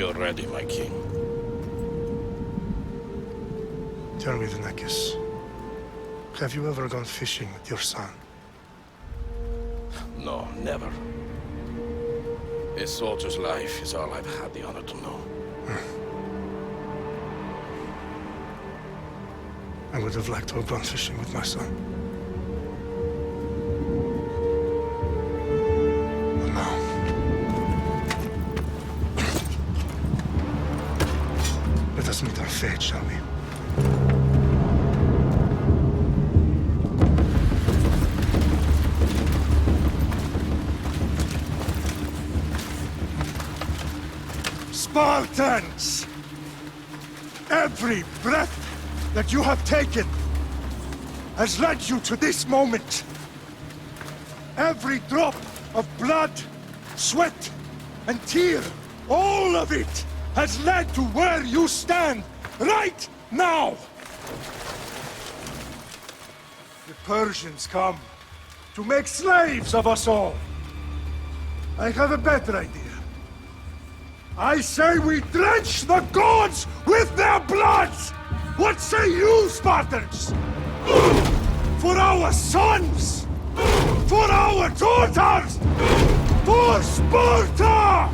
We are ready, my king. Tell me, Venekis, have you ever gone fishing with your son? No, never. A soldier's life is all I've had the honor to know. I would have liked to have gone fishing with my son. But now... let us meet our fate, shall we? Spartans! Every breath that you have taken has led you to this moment. Every drop of blood, sweat, and tear, all of it has led to where you stand right now. The Persians come to make slaves of us all. I have a better idea. I say we drench the gods with their bloods! What say you, Spartans? For our sons! For our daughters! For Sparta!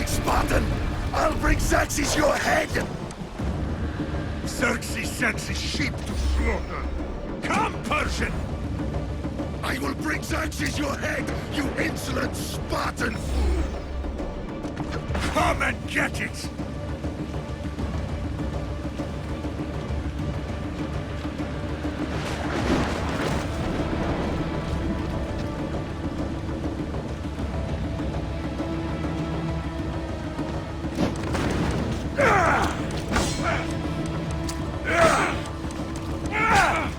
Spartan! I'll bring Xerxes your head! Xerxes sends his sheep to slaughter. Come, Persian! I will bring Xerxes your head, you insolent Spartan fool! Come and get it!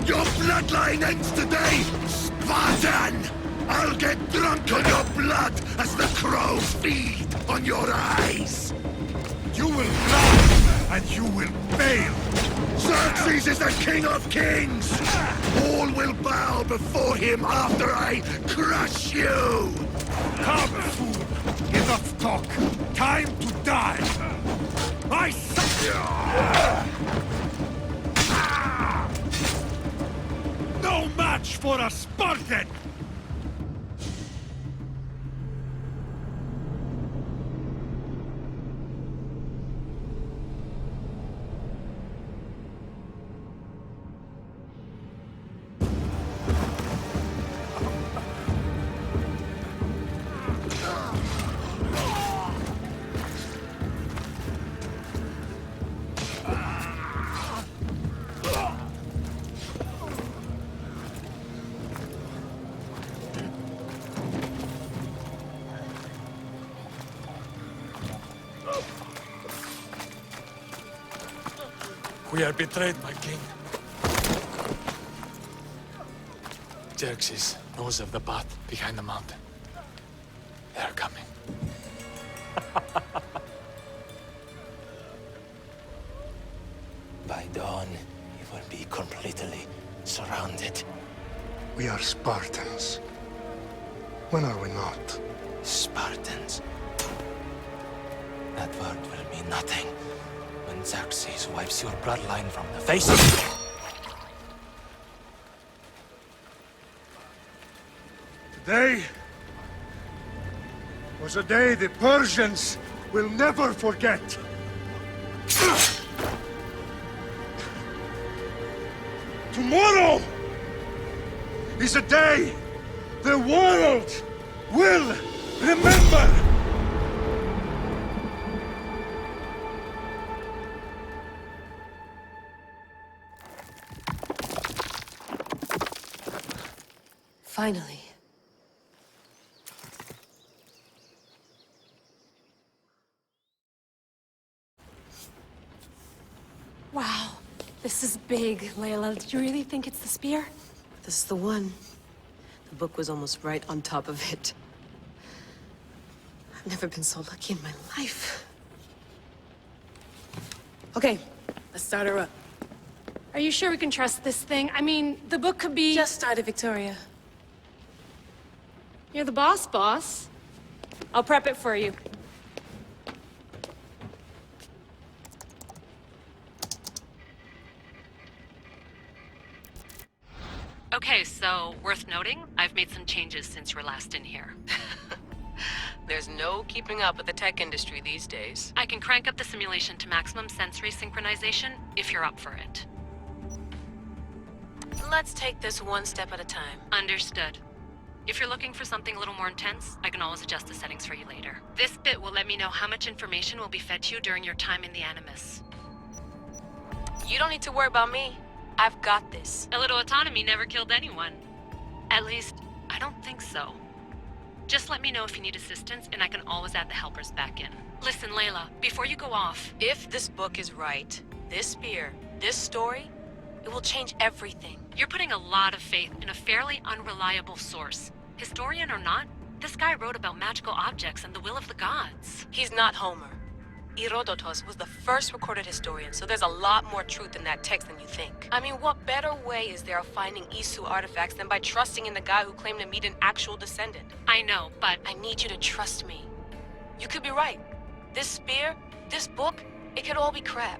Your bloodline ends today, Spartan! I'll get drunk on your blood as the crows feed on your eyes! You will die, and you will fail! Xerxes is the king of kings! All will bow before him after I crush you! Come, fool! Enough talk! Time to die! I no match for a Spartan! We are betrayed, my king. Xerxes knows of the path behind the mountain. They are coming. By dawn, you will be completely surrounded. We are Spartans. When are we not? Spartans. That word will mean nothing when Xerxes wipes your bloodline from the face of it. Today was a day the Persians will never forget. Tomorrow is a day the world will remember. Finally. Wow, this is big, Layla. Do you really think it's the spear? This is the one. The book was almost right on top of it. I've never been so lucky in my life. Okay, let's start her up. Are you sure we can trust this thing? I mean, the book could be... Just started, Victoria. You're the boss. I'll prep it for you. Okay, so worth noting, I've made some changes since you were last in here. There's no keeping up with the tech industry these days. I can crank up the simulation to maximum sensory synchronization if you're up for it. Let's take this one step at a time. Understood. If you're looking for something a little more intense, I can always adjust the settings for you later. This bit will let me know how much information will be fed to you during your time in the Animus. You don't need to worry about me. I've got this. A little autonomy never killed anyone. At least, I don't think so. Just let me know if you need assistance, and I can always add the helpers back in. Listen, Layla, before you go off... If this book is right, this spear, this story, it will change everything. You're putting a lot of faith in a fairly unreliable source. Historian or not, this guy wrote about magical objects and the will of the gods. He's not Homer. Herodotus was the first recorded historian, so there's a lot more truth in that text than you think. I mean, what better way is there of finding Isu artifacts than by trusting in the guy who claimed to meet an actual descendant? I know, but... I need you to trust me. You could be right. This spear, this book, it could all be crap.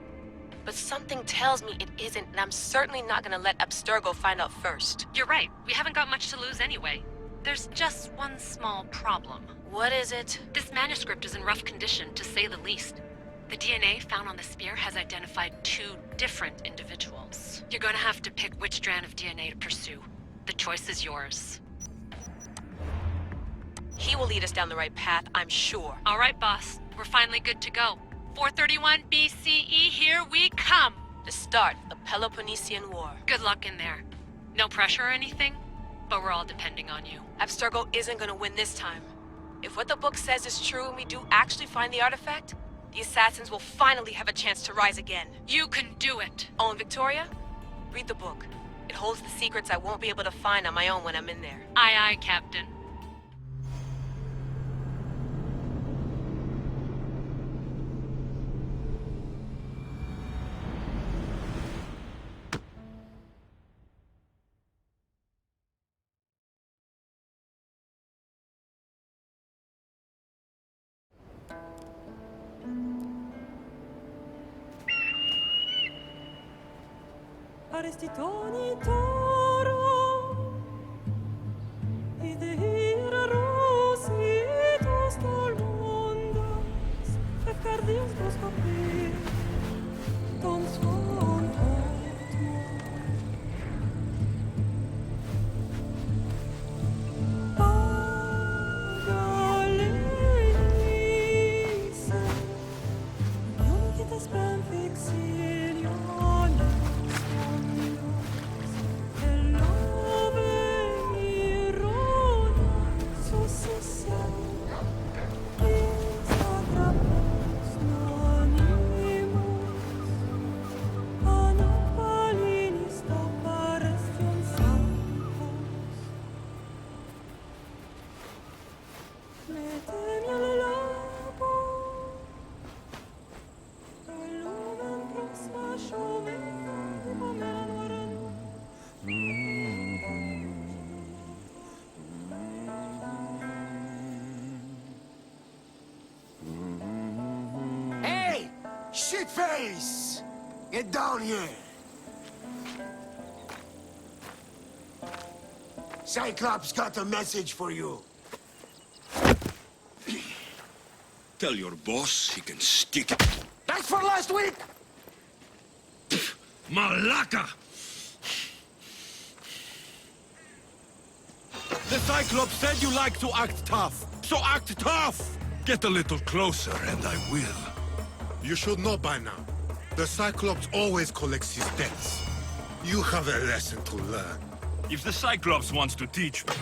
But something tells me it isn't, and I'm certainly not gonna let Abstergo find out first. You're right. We haven't got much to lose anyway. There's just one small problem. What is it? This manuscript is in rough condition, to say the least. The DNA found on the spear has identified 2 different individuals. You're gonna have to pick which strand of DNA to pursue. The choice is yours. He will lead us down the right path, I'm sure. All right, boss. We're finally good to go. 431 BCE, here we come! To start the Peloponnesian War. Good luck in there. No pressure or anything, but we're all depending on you. Abstergo isn't gonna win this time. If what the book says is true and we do actually find the artifact, the assassins will finally have a chance to rise again. You can do it! Oh, and Victoria? Read the book. It holds the secrets I won't be able to find on my own when I'm in there. Aye, aye, Captain. Arestitoni toro, idehira rositos tolmondas, efcardios broscopi, ton son Pagalenise, non che te spam fixilione. Oh face! Get down here! Cyclops got a message for you. Tell your boss he can stick it. That's for last week! Malaka! The Cyclops said you like to act tough, so act tough! Get a little closer and I will. You should know by now. The Cyclops always collects his debts. You have a lesson to learn. If the Cyclops wants to teach me,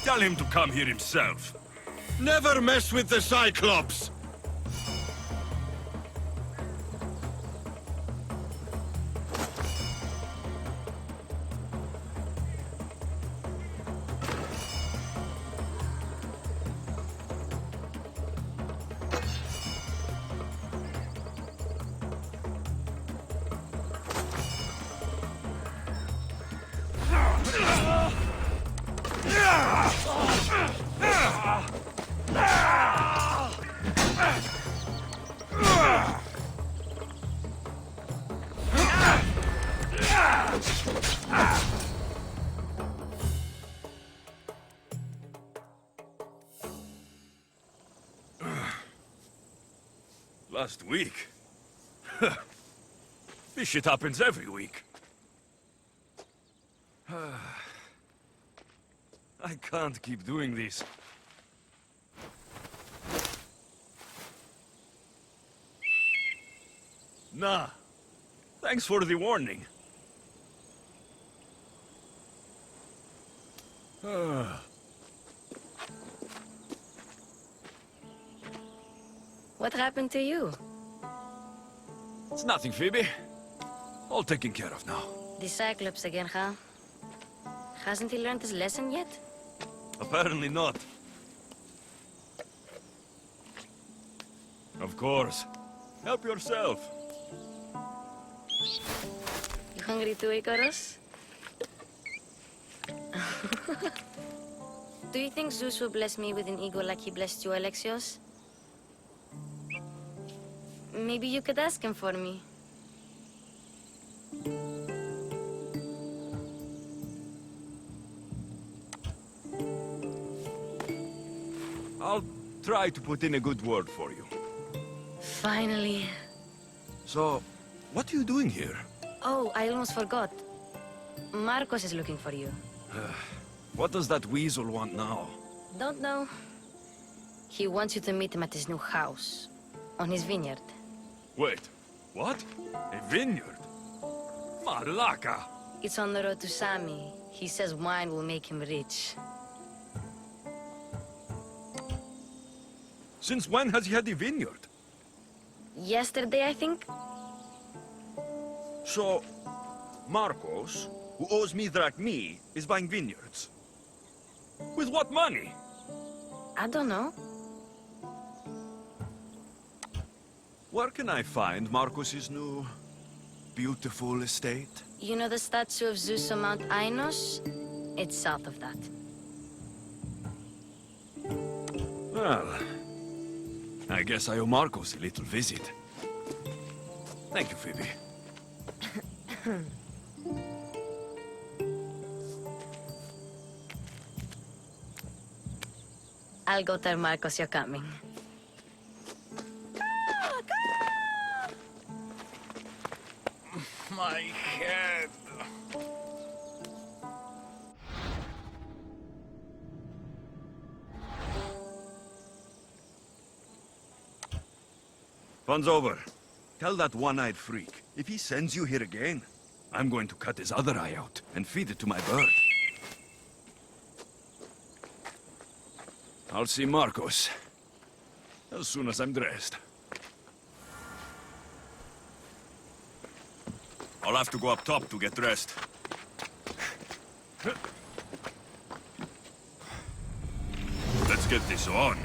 tell him to come here himself. Never mess with the Cyclops! Last week? This shit happens every week. I can't keep doing this. Nah. Thanks for the warning. What happened to you? It's nothing, Phoebe. All taken care of now. The Cyclops again, huh? Hasn't he learned his lesson yet? Apparently not. Of course. Help yourself. You hungry too, Icarus? Do you think Zeus will bless me with an ego like he blessed you, Alexios? Maybe you could ask him for me. I'll try to put in a good word for you. Finally. So, what are you doing here? Oh, I almost forgot. Marcos is looking for you. What does that weasel want now? Don't know. He wants you to meet him at his new house. On his vineyard. Wait, what? A vineyard? Malaka! It's on the road to Sami. He says wine will make him rich. Since when has he had a vineyard? Yesterday, I think? So, Marcos, who owes me drachmi, is buying vineyards. With what money? I don't know. Where can I find Marcos's new, beautiful estate? You know the statue of Zeus on Mount Ainos? It's south of that. Well, I guess I owe Marcos a little visit. Thank you, Phoebe. I'll go tell Marcos you're coming. My head. Fun's over. Tell that one-eyed freak, if he sends you here again, I'm going to cut his other eye out and feed it to my bird. I'll see Marcos as soon as I'm dressed. I'll have to go up top to get dressed. Let's get this on.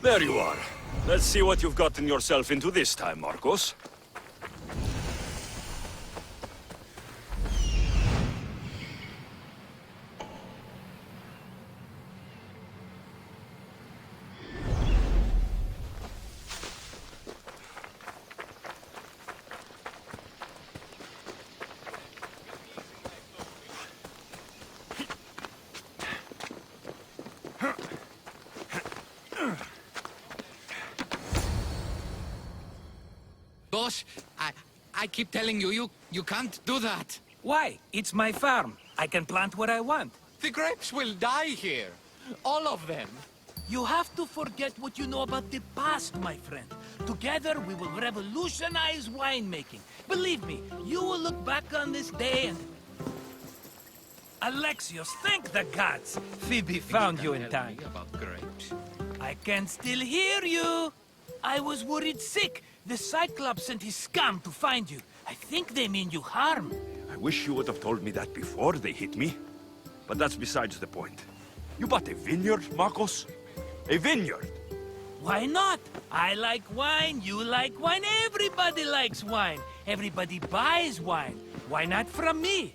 There you are. Let's see what you've gotten yourself into this time, Marcos. Boss, I keep telling you, you can't do that. Why? It's my farm. I can plant what I want. The grapes will die here. All of them. You have to forget what you know about the past, my friend. Together, we will revolutionize winemaking. Believe me, you will look back on this day and... Alexios, thank the gods! Phoebe found you in time. About grapes. I can still hear you! I was worried sick. The Cyclops sent his scum to find you. I think they mean you harm. I wish you would have told me that before they hit me. But that's besides the point. You bought a vineyard, Marcos? A vineyard? Why not? I like wine, you like wine, everybody likes wine. Everybody buys wine. Why not from me?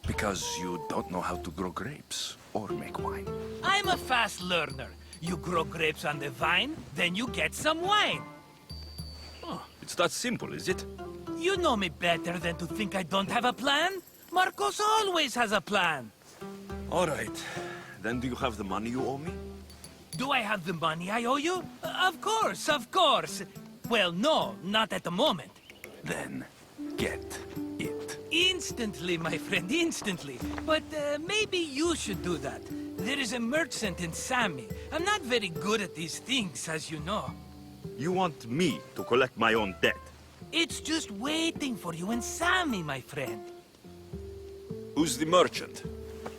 Because you don't know how to grow grapes or make wine. I'm a fast learner. You grow grapes on the vine, then you get some wine. Oh, it's that simple, is it? You know me better than to think I don't have a plan. Marcos always has a plan. All right. Then do you have the money you owe me? Do I have the money I owe you? Of course, of course. Well, no, not at the moment. Then get it. Instantly, my friend, instantly. But maybe you should do that. There is a merchant in Sami. I'm not very good at these things, as you know. You want me to collect my own debt? It's just waiting for you in Sami, my friend. Who's the merchant?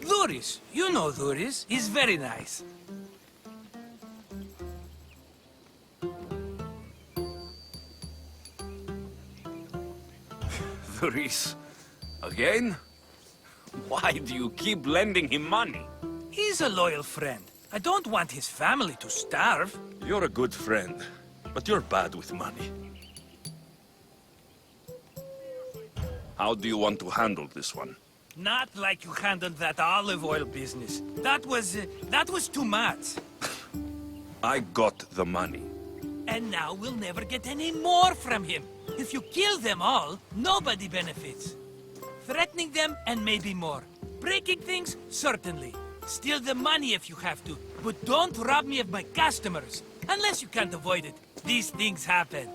Duris. You know Duris. He's very nice. Duris? Again? Why do you keep lending him money? He's a loyal friend. I don't want his family to starve. You're a good friend, but you're bad with money. How do you want to handle this one? Not like you handled that olive oil business. That was too much. I got the money. And now we'll never get any more from him. If you kill them all, nobody benefits. Threatening them, and maybe more. Breaking things, certainly. Steal the money if you have to, but don't rob me of my customers. Unless you can't avoid it. These things happen.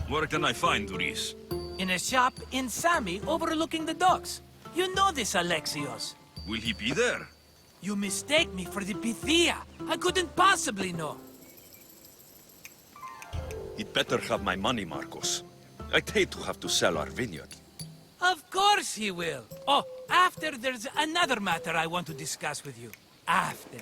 Where can I find Duris? In a shop in Sami, overlooking the docks. You know this, Alexios. Will he be there? You mistake me for the Pythia. I couldn't possibly know. He'd better have my money, Marcos. I'd hate to have to sell our vineyard. Of course he will. Oh, after there's another matter I want to discuss with you. After.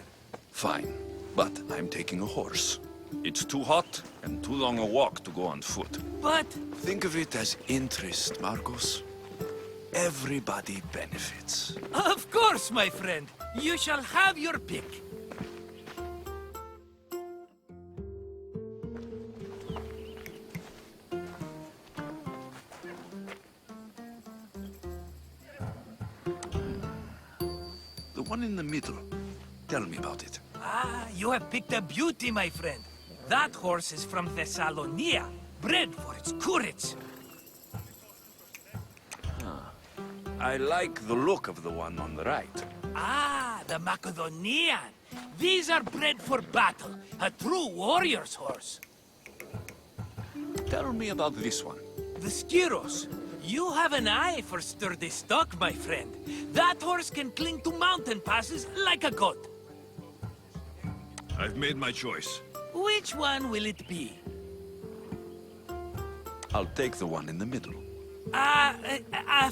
Fine, but I'm taking a horse. It's too hot and too long a walk to go on foot. But... Think of it as interest, Marcos. Everybody benefits. Of course, my friend. You shall have your pick. The one in the middle. Tell me about it. Ah, you have picked a beauty, my friend. That horse is from Thessalonia, bred for its courage. I like the look of the one on the right. Ah, the Macedonian. These are bred for battle, a true warrior's horse. Tell me about this one. The Skiros. You have an eye for sturdy stock, my friend. That horse can cling to mountain passes like a goat. I've made my choice. Which one will it be? I'll take the one in the middle.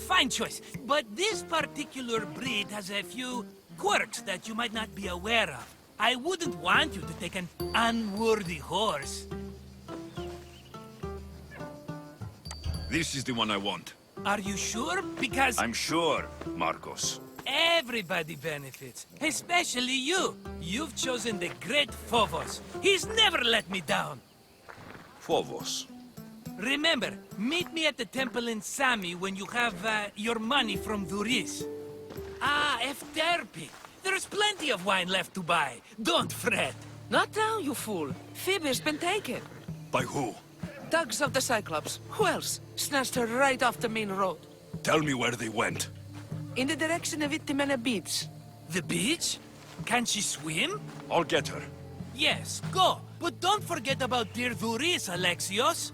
Fine choice. But this particular breed has a few quirks that you might not be aware of. I wouldn't want you to take an unworthy horse. This is the one I want. Are you sure? Because... I'm sure, Marcos. Everybody benefits, especially you. You've chosen the great Phobos. He's never let me down. Phobos. Remember, meet me at the temple in Sami when you have your money from Duris. Ah, Efterpi. There's plenty of wine left to buy. Don't fret. Not now, you fool. Phoebe's been taken. By who? Thugs of the Cyclops. Who else? Snatched her right off the main road. Tell me where they went. In the direction of Itimena Beach. The beach? Can she swim? I'll get her. Yes, go. But don't forget about dear Duris, Alexios.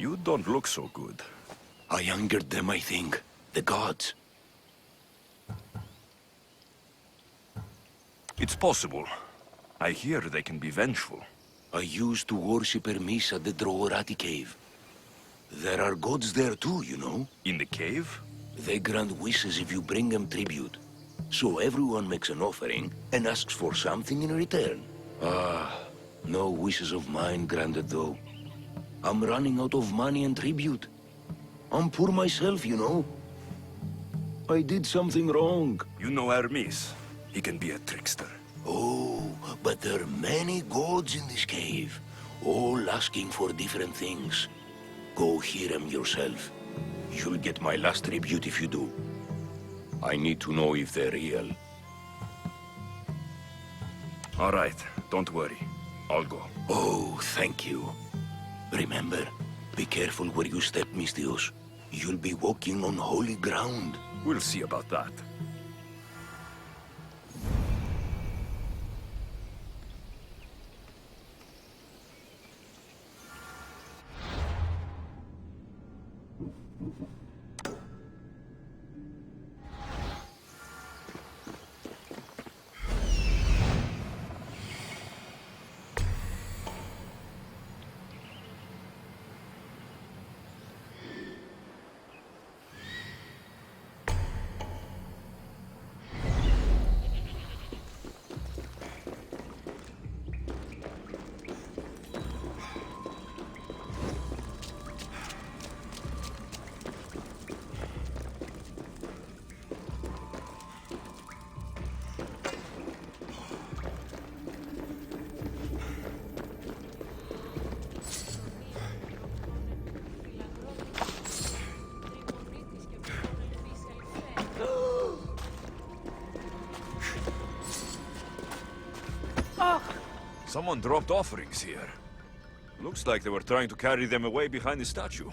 You don't look so good. I angered them, I think. The gods. It's possible. I hear they can be vengeful. I used to worship Hermes at the Droorati cave. There are gods there too, you know. In the cave? They grant wishes if you bring them tribute. So everyone makes an offering and asks for something in return. Ah, no wishes of mine granted though. I'm running out of money and tribute. I'm poor myself, you know. I did something wrong. You know Hermes. He can be a trickster. Oh, but there are many gods in this cave, all asking for different things. Go hear them yourself. You'll get my last tribute if you do. I need to know if they're real. All right, don't worry. I'll go. Oh, thank you. Remember, be careful where you step, Mistios. You'll be walking on holy ground. We'll see about that. Someone dropped offerings here. Looks like they were trying to carry them away behind the statue.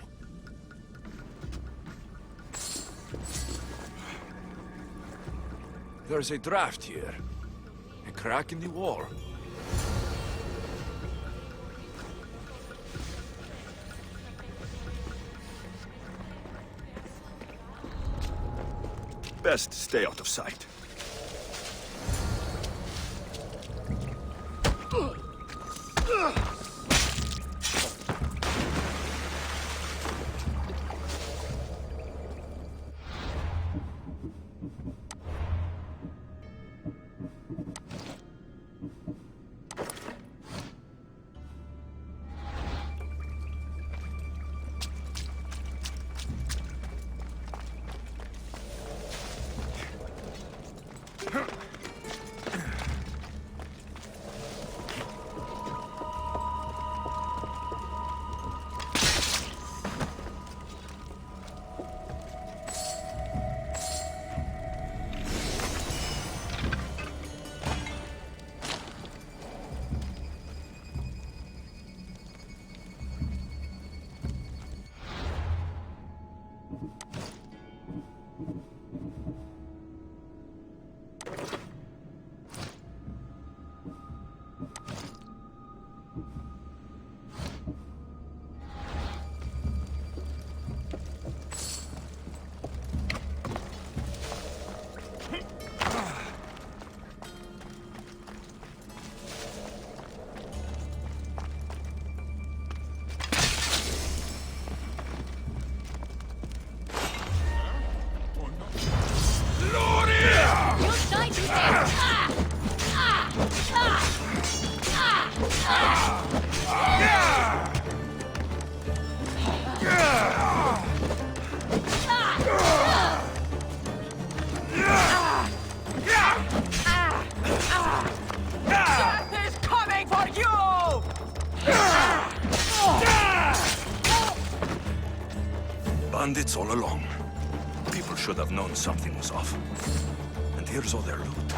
There's a draft here. A crack in the wall. Best stay out of sight. Bandits all along. People should have known something was off. And here's all their loot.